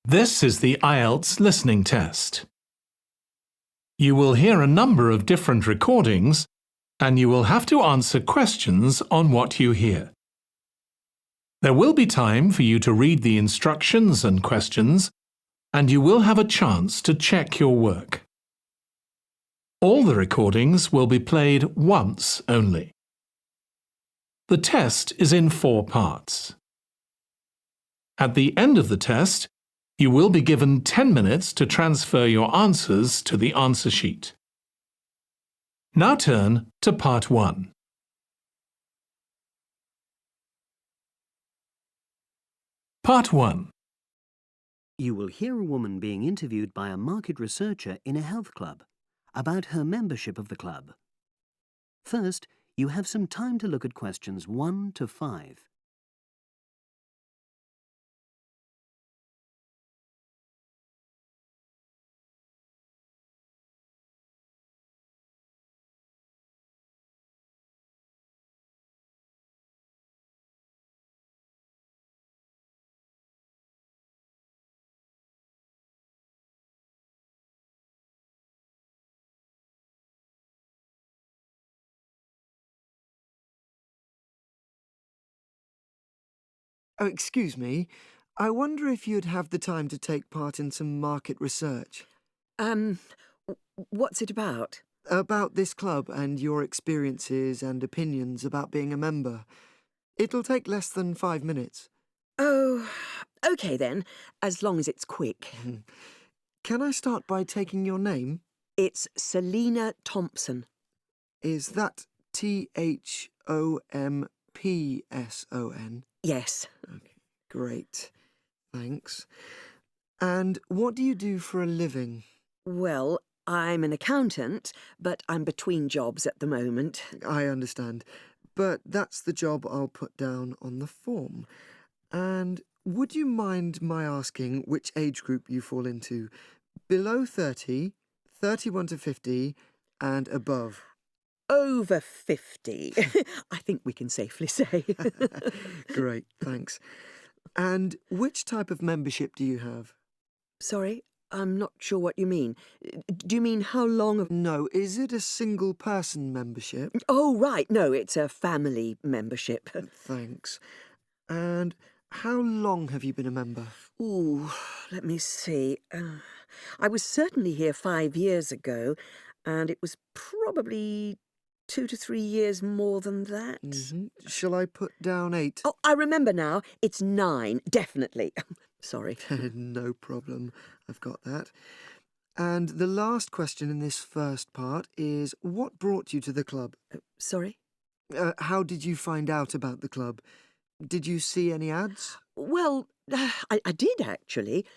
This is the IELTS listening test. You will hear a number of different recordings and you will have to answer questions on what you hear. There will be time for you to read the instructions and questions, and you will have a chance to check your work. All the recordings will be played once only. The test is in 4 parts. At the end of the test, you will be given 10 minutes to transfer your answers to the answer sheet. Now turn to Part 1. Part 1. You will hear a woman being interviewed by a market researcher in a health club about her membership of the club. First, you have some time to look at questions 1 to 5. Oh, excuse me. I wonder if you'd have the time to take part in some market research. What's it about? About this club and your experiences and opinions about being a member. It'll take less than 5 minutes. Oh, OK then, as long as it's quick. Can I start by taking your name? It's Selina Thompson. Is that Thompson? Yes. Okay, great. Thanks. And what do you do for a living? Well, I'm an accountant, but I'm between jobs at the moment. I understand. But that's the job I'll put down on the form. And would you mind my asking which age group you fall into? Below 30, 31 to 50, and above? Over 50, I think we can safely say. Great, thanks. And which type of membership do you have? Sorry, I'm not sure what you mean. Do you mean how long of... No, is it a single-person membership? Oh, right, no, it's a family membership. Thanks. And how long have you been a member? Ooh, let me see. I was certainly here 5 years ago, and it was probably 2 to 3 years more than that. Shall I put down 8? Oh, I remember now. It's 9, definitely. Sorry. No problem. I've got that. And the last question in this first part is, what brought you to the club? Sorry? How did you find out about the club? Did you see any ads? Well, I did actually.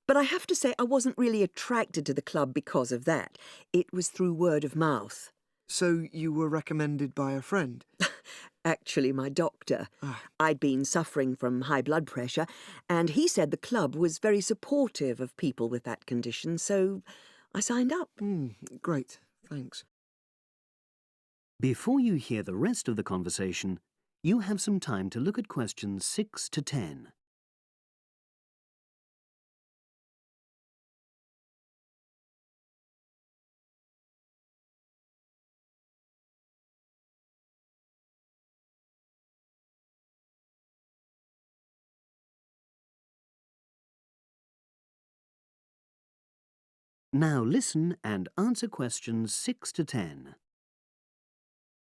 But I have to say I wasn't really attracted to the club because of that. It was through word of mouth. So you were recommended by a friend? Actually, my doctor. I'd been suffering from high blood pressure, and he said the club was very supportive of people with that condition, so I signed up. Great, thanks. Before you hear the rest of the conversation, you have some time to look at questions 6 to 10. Now listen and answer questions 6 to 10.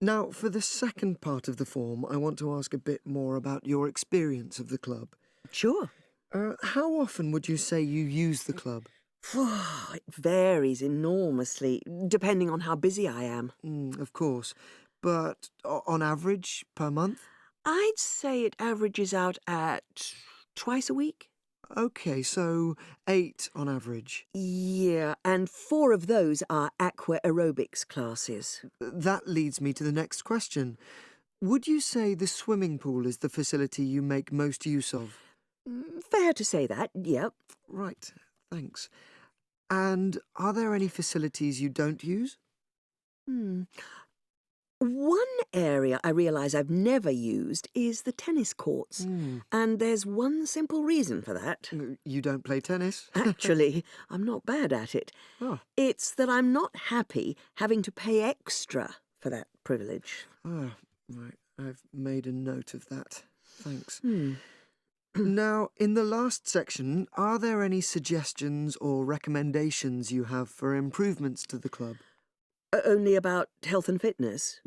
Now, for the second part of the form, I want to ask a bit more about your experience of the club. Sure. How often would you say you use the club? It varies enormously, depending on how busy I am. Of course. But on average, per month? I'd say it averages out at twice a week. OK, so 8 on average. Yeah, and 4 of those are aqua aerobics classes. That leads me to the next question. Would you say the swimming pool is the facility you make most use of? Fair to say that, yep. Right, thanks. And are there any facilities you don't use? One area I realise I've never used is the tennis courts. And there's one simple reason for that. You don't play tennis? Actually, I'm not bad at it. Oh. It's that I'm not happy having to pay extra for that privilege. Oh, right. I've made a note of that. Thanks. Now, in the last section, are there any suggestions or recommendations you have for improvements to the club? Only about health and fitness?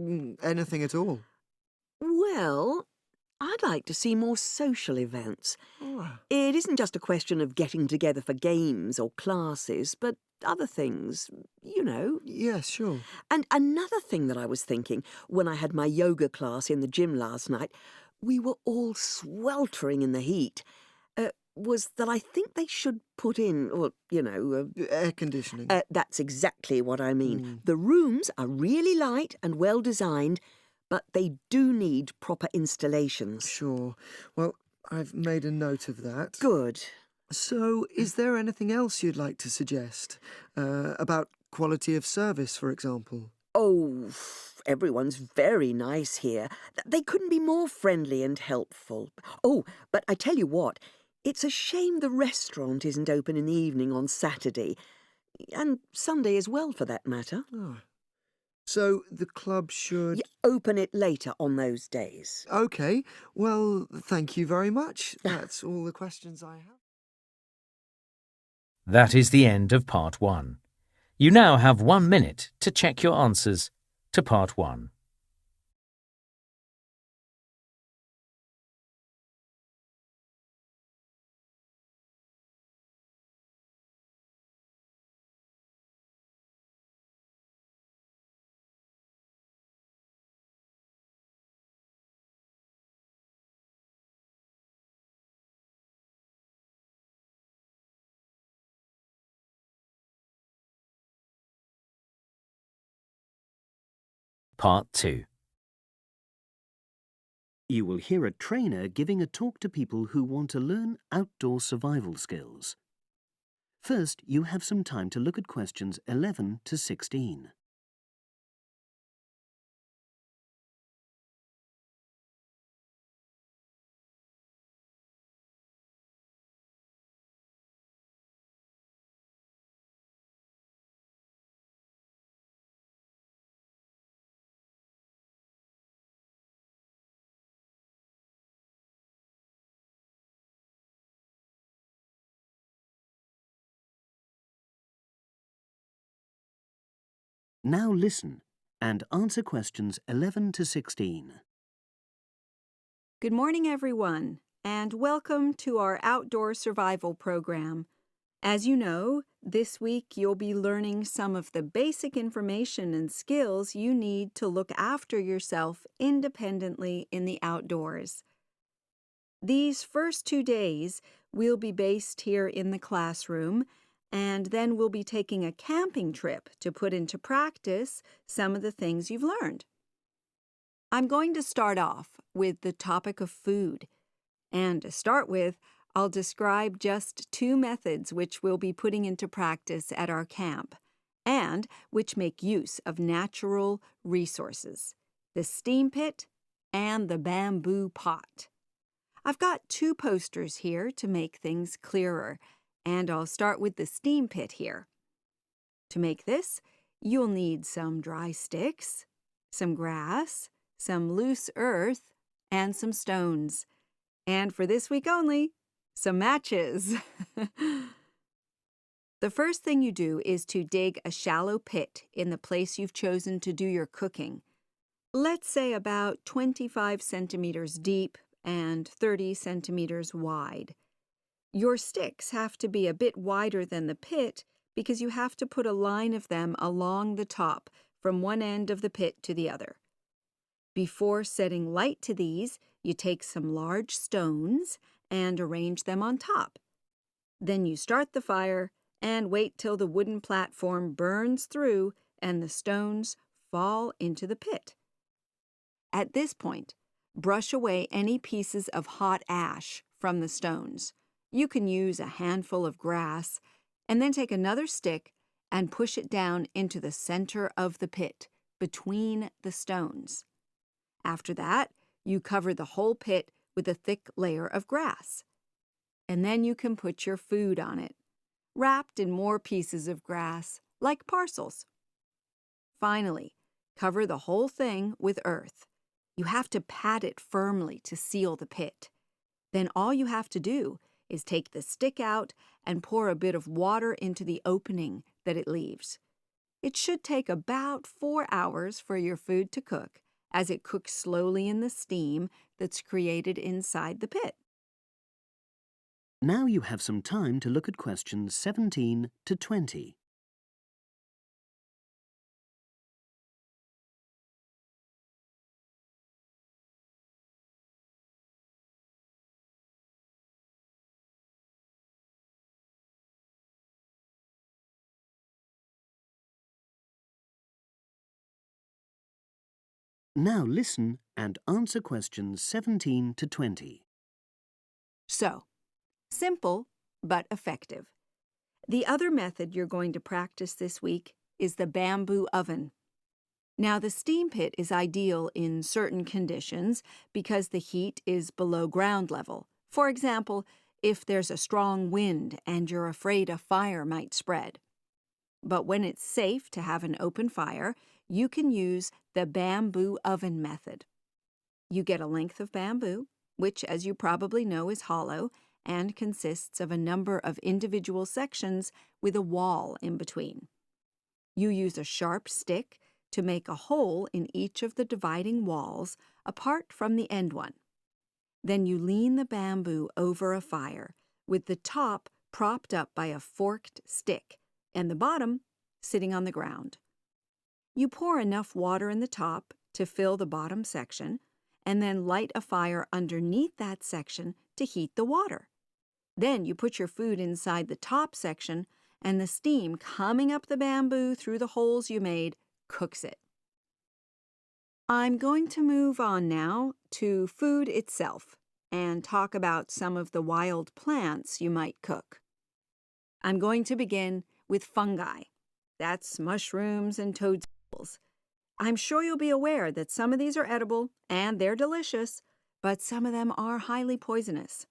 Anything at all? Well, I'd like to see more social events. Oh. It isn't just a question of getting together for games or classes, but other things, you know. Yes, sure. And another thing that I was thinking when I had my yoga class in the gym last night, we were all sweltering in the heat, was that I think they should put in, or, you know... Air conditioning. That's exactly what I mean. The rooms are really light and well designed, but they do need proper installations. Sure. Well, I've made a note of that. Good. So, is there anything else you'd like to suggest? About quality of service, for example? Oh, everyone's very nice here. They couldn't be more friendly and helpful. Oh, but I tell you what, it's a shame the restaurant isn't open in the evening on Saturday, and Sunday as well, for that matter. Oh. So, the club should... Open it later on those days. OK. Well, thank you very much. That's all the questions I have. That is the end of Part 1. You now have 1 minute to check your answers to Part 1. Part 2. You will hear a trainer giving a talk to people who want to learn outdoor survival skills. First, you have some time to look at questions 11 to 16. Now listen and answer questions 11 to 16. Good morning, everyone, and welcome to our outdoor survival program. As you know, this week you'll be learning some of the basic information and skills you need to look after yourself independently in the outdoors. These first 2 days will be based here in the classroom, and then we'll be taking a camping trip to put into practice some of the things you've learned. I'm going to start off with the topic of food. And to start with, I'll describe just 2 methods which we'll be putting into practice at our camp, and which make use of natural resources, the steam pit and the bamboo pot. I've got 2 posters here to make things clearer, and I'll start with the steam pit here. To make this, you'll need some dry sticks, some grass, some loose earth, and some stones. And for this week only, some matches. The first thing you do is to dig a shallow pit in the place you've chosen to do your cooking. Let's say about 25 centimeters deep and 30 centimeters wide. Your sticks have to be a bit wider than the pit because you have to put a line of them along the top from one end of the pit to the other. Before setting light to these, you take some large stones and arrange them on top. Then you start the fire and wait till the wooden platform burns through and the stones fall into the pit. At this point, brush away any pieces of hot ash from the stones. You can use a handful of grass, and then take another stick and push it down into the center of the pit, between the stones. After that, you cover the whole pit with a thick layer of grass. And then you can put your food on it, wrapped in more pieces of grass, like parcels. Finally, cover the whole thing with earth. You have to pat it firmly to seal the pit. Then all you have to do is take the stick out and pour a bit of water into the opening that it leaves. It should take about 4 hours for your food to cook, as it cooks slowly in the steam that's created inside the pit. Now you have some time to look at questions 17 to 20. Now listen and answer questions 17 to 20. So, simple but effective. The other method you're going to practice this week is the bamboo oven. Now, the steam pit is ideal in certain conditions because the heat is below ground level. For example, if there's a strong wind and you're afraid a fire might spread. But when it's safe to have an open fire, you can use the bamboo oven method. You get a length of bamboo, which, as you probably know, is hollow and consists of a number of individual sections with a wall in between. You use a sharp stick to make a hole in each of the dividing walls apart from the end one. Then you lean the bamboo over a fire, with the top propped up by a forked stick and the bottom sitting on the ground. You pour enough water in the top to fill the bottom section, and then light a fire underneath that section to heat the water. Then you put your food inside the top section, and the steam coming up the bamboo through the holes you made cooks it. I'm going to move on now to food itself and talk about some of the wild plants you might cook. I'm going to begin with fungi. That's mushrooms and toadstools. I'm sure you'll be aware that some of these are edible and they're delicious, but some of them are highly poisonous.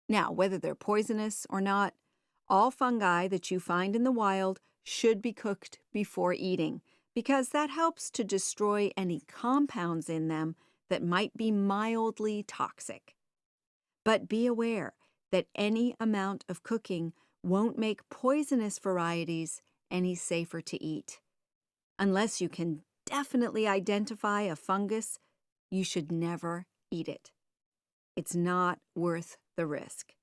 Now, whether they're poisonous or not, all fungi that you find in the wild should be cooked before eating, because that helps to destroy any compounds in them that might be mildly toxic. But be aware that any amount of cooking won't make poisonous varieties any safer to eat. Unless you can definitely identify a fungus, you should never eat it. It's not worth the risk.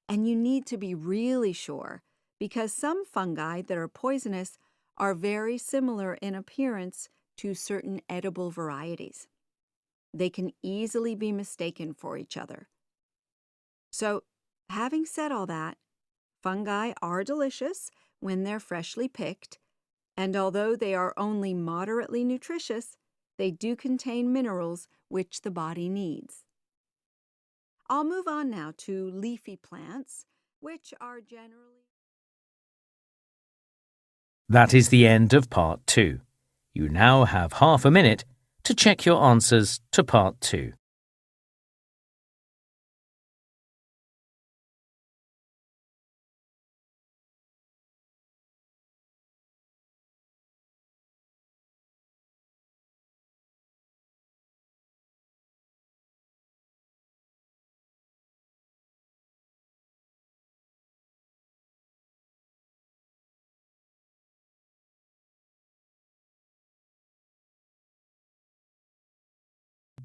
And you need to be really sure, because some fungi that are poisonous are very similar in appearance to certain edible varieties. They can easily be mistaken for each other. So, having said all that, fungi are delicious when they're freshly picked, and although they are only moderately nutritious, they do contain minerals which the body needs. I'll move on now to leafy plants, which are generally... That is the end of Part 2. You now have half a minute to check your answers to Part 2.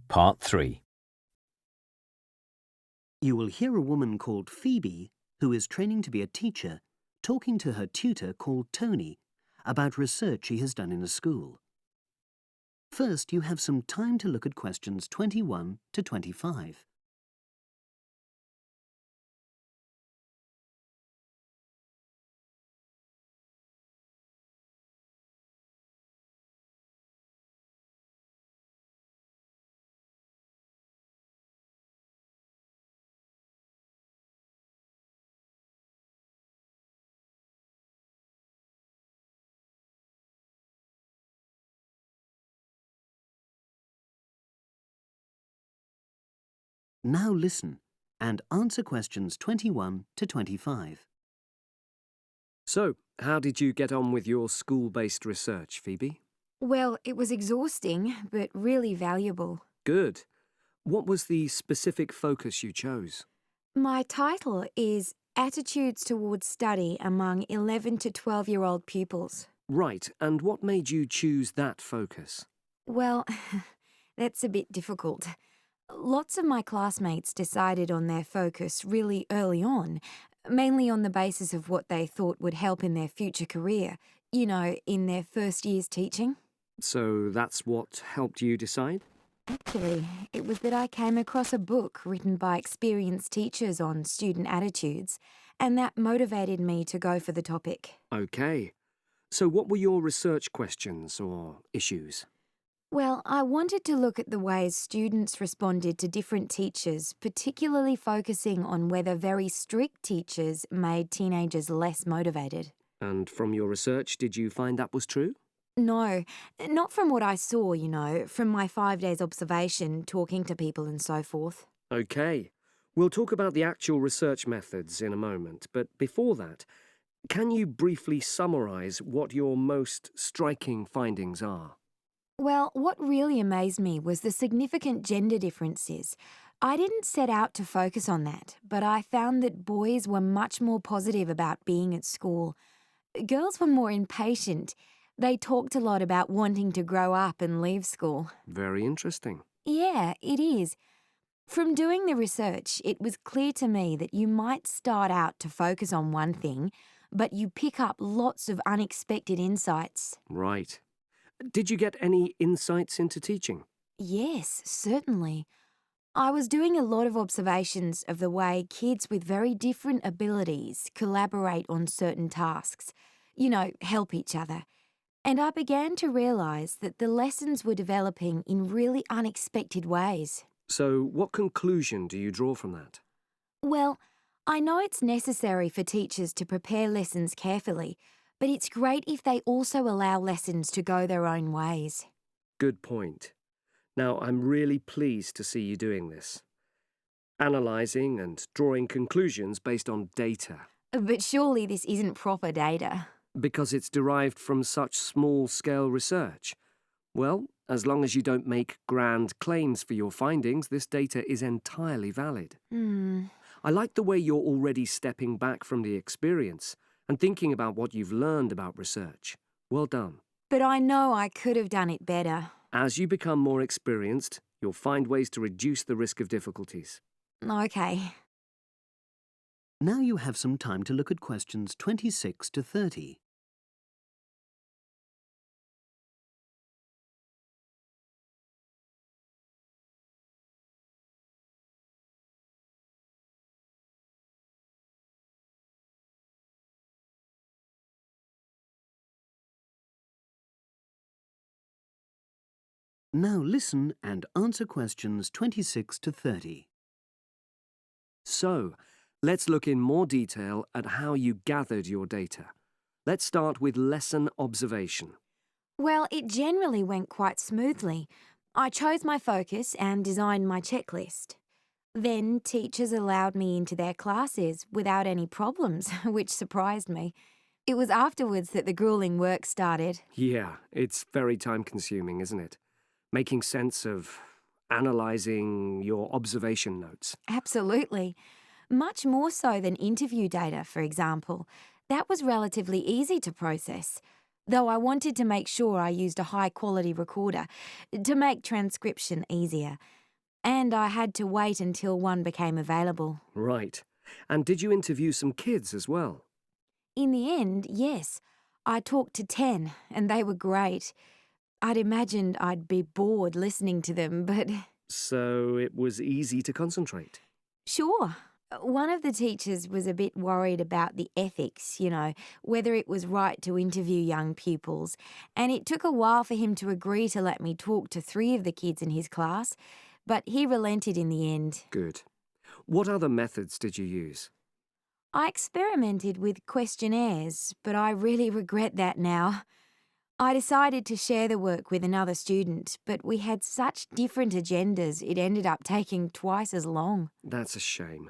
Part 3. You will hear a woman called Phoebe, who is training to be a teacher, talking to her tutor called Tony about research she has done in a school. First, you have some time to look at questions 21 to 25. Now listen and answer questions 21 to 25. So, how did you get on with your school-based research, Phoebe? Well, it was exhausting, but really valuable. Good. What was the specific focus you chose? My title is Attitudes Towards Study Among 11 to 12-year-old Pupils. Right, and what made you choose that focus? Well, that's a bit difficult. Lots of my classmates decided on their focus really early on, mainly on the basis of what they thought would help in their future career, in their first year's teaching. So that's what helped you decide? Actually, it was that I came across a book written by experienced teachers on student attitudes, and that motivated me to go for the topic. Okay. So what were your research questions or issues? Well, I wanted to look at the ways students responded to different teachers, particularly focusing on whether very strict teachers made teenagers less motivated. And from your research, did you find that was true? No, not from what I saw, from my 5 days observation, talking to people and so forth. Okay. We'll talk about the actual research methods in a moment, but before that, can you briefly summarise what your most striking findings are? Well, what really amazed me was the significant gender differences. I didn't set out to focus on that, but I found that boys were much more positive about being at school. Girls were more impatient. They talked a lot about wanting to grow up and leave school. Very interesting. Yeah, it is. From doing the research, it was clear to me that you might start out to focus on one thing, but you pick up lots of unexpected insights. Right. Did you get any insights into teaching? Yes, certainly. I was doing a lot of observations of the way kids with very different abilities collaborate on certain tasks, help each other. And I began to realise that the lessons were developing in really unexpected ways. So what conclusion do you draw from that? Well, I know it's necessary for teachers to prepare lessons carefully, but it's great if they also allow lessons to go their own ways. Good point. Now, I'm really pleased to see you doing this. Analysing and drawing conclusions based on data. But surely this isn't proper data. Because it's derived from such small-scale research. Well, as long as you don't make grand claims for your findings, this data is entirely valid. I like the way you're already stepping back from the experience and thinking about what you've learned about research. Well done. But I know I could have done it better. As you become more experienced, you'll find ways to reduce the risk of difficulties. Okay. Now you have some time to look at questions 26 to 30. Now listen and answer questions 26 to 30. So, let's look in more detail at how you gathered your data. Let's start with lesson observation. Well, it generally went quite smoothly. I chose my focus and designed my checklist. Then teachers allowed me into their classes without any problems, which surprised me. It was afterwards that the grueling work started. Yeah, it's very time-consuming, isn't it? Making sense of analysing your observation notes. Absolutely. Much more so than interview data, for example. That was relatively easy to process, though I wanted to make sure I used a high-quality recorder to make transcription easier. And I had to wait until one became available. Right. And did you interview some kids as well? In the end, yes. I talked to 10, and they were great. I'd imagined I'd be bored listening to them, but... So it was easy to concentrate? Sure. One of the teachers was a bit worried about the ethics, whether it was right to interview young pupils, and it took a while for him to agree to let me talk to 3 of the kids in his class, but he relented in the end. Good. What other methods did you use? I experimented with questionnaires, but I really regret that now. I decided to share the work with another student, but we had such different agendas it ended up taking twice as long. That's a shame.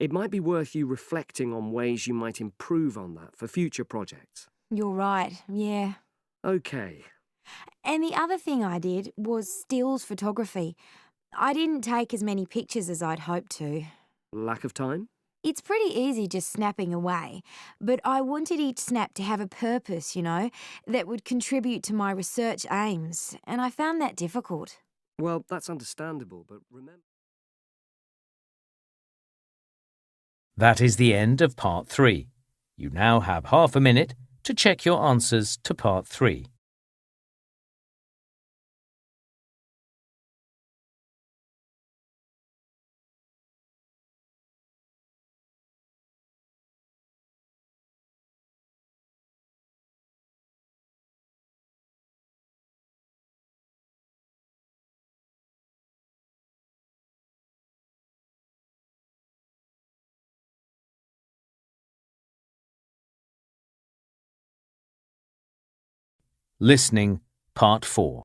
It might be worth you reflecting on ways you might improve on that for future projects. You're right, yeah. OK. And the other thing I did was stills photography. I didn't take as many pictures as I'd hoped to. Lack of time? It's pretty easy just snapping away, but I wanted each snap to have a purpose, that would contribute to my research aims, and I found that difficult. Well, that's understandable, but remember... That is the end of Part 3. You now have half a minute to check your answers to Part 3. Listening, Part 4.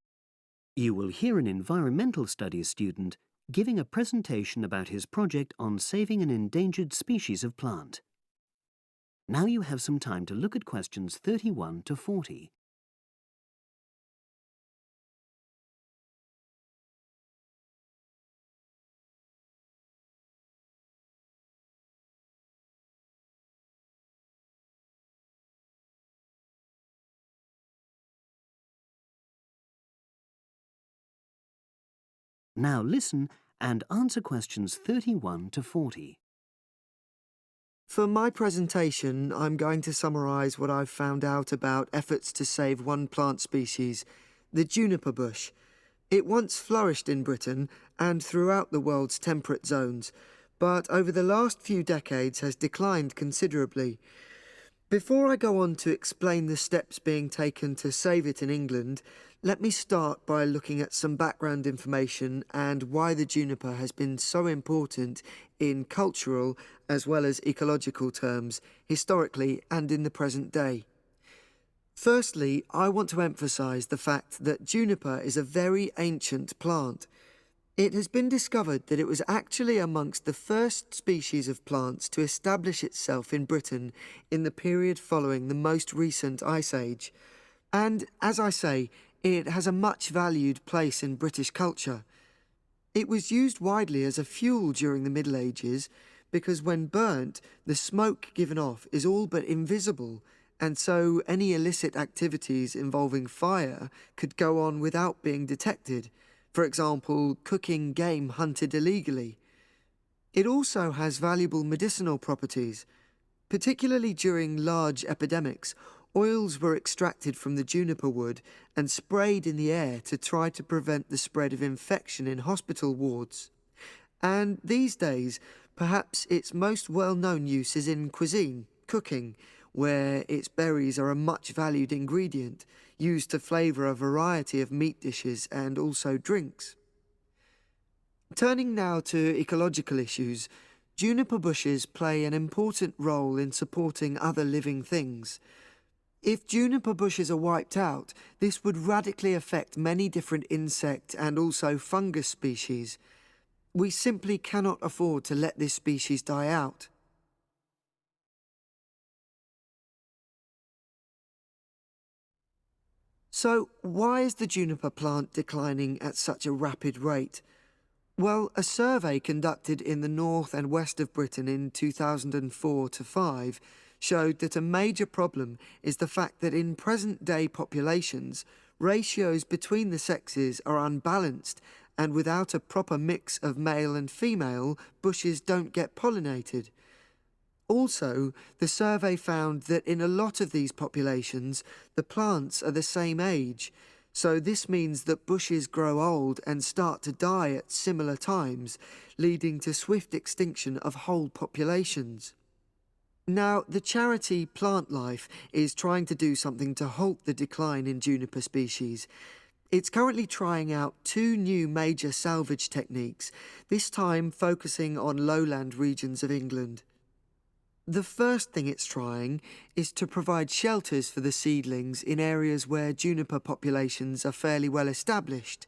You will hear an environmental studies student giving a presentation about his project on saving an endangered species of plant. Now you have some time to look at questions 31 to 40. Now listen and answer questions 31 to 40. For my presentation, I'm going to summarise what I've found out about efforts to save one plant species, the juniper bush. It once flourished in Britain and throughout the world's temperate zones, but over the last few decades has declined considerably. Before I go on to explain the steps being taken to save it in England, let me start by looking at some background information and why the juniper has been so important in cultural as well as ecological terms, historically and in the present day. Firstly, I want to emphasise the fact that juniper is a very ancient plant. It has been discovered that it was actually amongst the first species of plants to establish itself in Britain in the period following the most recent Ice Age. And, as I say, it has a much valued place in British culture. It was used widely as a fuel during the Middle Ages because when burnt, the smoke given off is all but invisible, and so any illicit activities involving fire could go on without being detected. For example, cooking game hunted illegally. It also has valuable medicinal properties. Particularly during large epidemics, oils were extracted from the juniper wood and sprayed in the air to try to prevent the spread of infection in hospital wards. And these days, perhaps its most well-known use is in cuisine, cooking, where its berries are a much valued ingredient, used to flavour a variety of meat dishes and also drinks. Turning now to ecological issues, juniper bushes play an important role in supporting other living things. If juniper bushes are wiped out, this would radically affect many different insect and also fungus species. We simply cannot afford to let this species die out. So, why is the juniper plant declining at such a rapid rate? Well, a survey conducted in the north and west of Britain in 2004 to 5 showed that a major problem is the fact that in present-day populations, ratios between the sexes are unbalanced, and without a proper mix of male and female, bushes don't get pollinated. Also, the survey found that in a lot of these populations, the plants are the same age, so this means that bushes grow old and start to die at similar times, leading to swift extinction of whole populations. Now, the charity Plant Life is trying to do something to halt the decline in juniper species. It's currently trying out 2 new major salvage techniques, this time focusing on lowland regions of England. The first thing it's trying is to provide shelters for the seedlings in areas where juniper populations are fairly well established.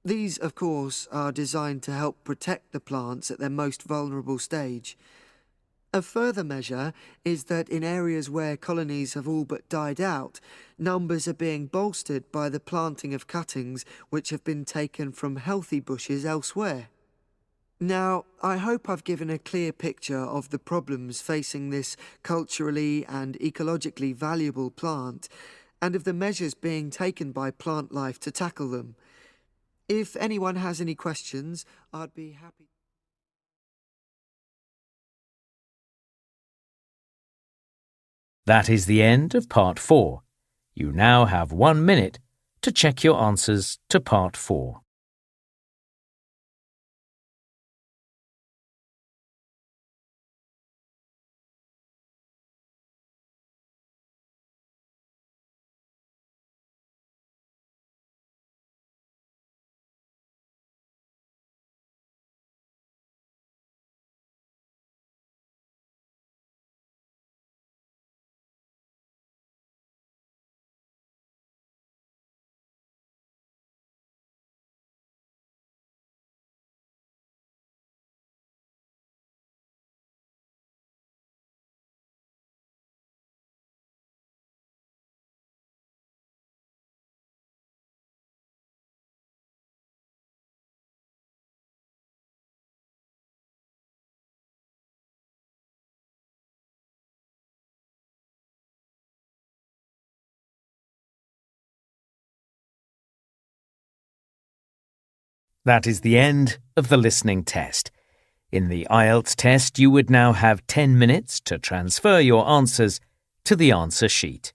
These, of course, are designed to help protect the plants at their most vulnerable stage. A further measure is that in areas where colonies have all but died out, numbers are being bolstered by the planting of cuttings which have been taken from healthy bushes elsewhere. Now, I hope I've given a clear picture of the problems facing this culturally and ecologically valuable plant, and of the measures being taken by plant life to tackle them. If anyone has any questions, I'd be happy. That is the end of Part 4. You now have 1 minute to check your answers to Part 4. That is the end of the listening test. In the IELTS test, you would now have 10 minutes to transfer your answers to the answer sheet.